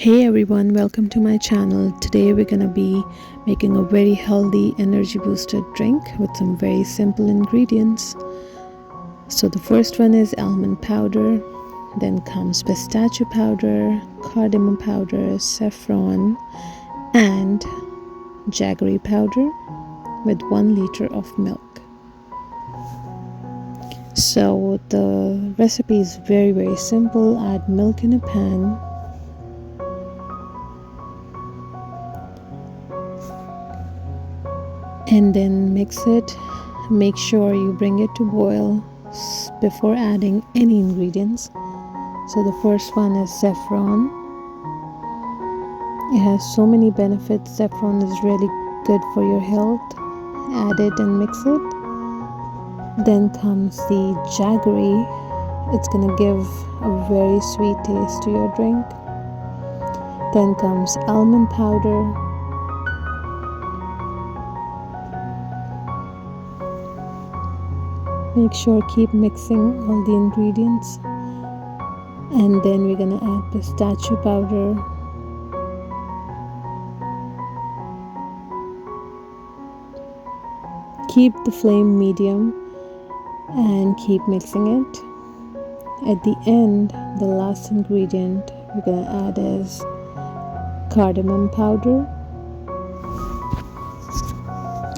Hey everyone, welcome to my channel. Today we're gonna be making a very healthy energy booster drink with some very simple ingredients. So the first one is almond powder, then comes pistachio powder, cardamom powder, saffron and jaggery powder with 1 liter of milk. So the recipe is very simple. Add milk in a pan. And then mix it. Make sure you bring it to boil before adding any ingredients. So the first one is saffron. It has so many benefits. Saffron is really good for your health. Add it and mix it. Then comes the jaggery. It's gonna give a very sweet taste to your drink. Then comes almond powder. Make sure keep mixing all the ingredients, and then we're gonna add pistachio powder, keep the flame medium and keep mixing it. At the end, the last ingredient we're gonna add is cardamom powder.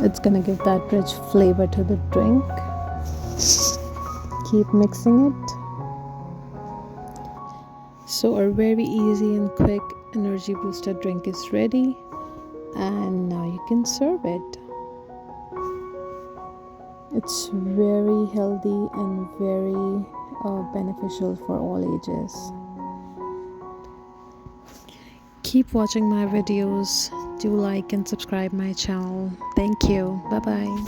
It's gonna give that rich flavor to the drink. Keep mixing it. So our very easy and quick energy booster drink is ready, and now you can serve it. It's very healthy and very beneficial for all ages. Keep watching my videos. Do like and subscribe my channel. Thank you. Bye bye.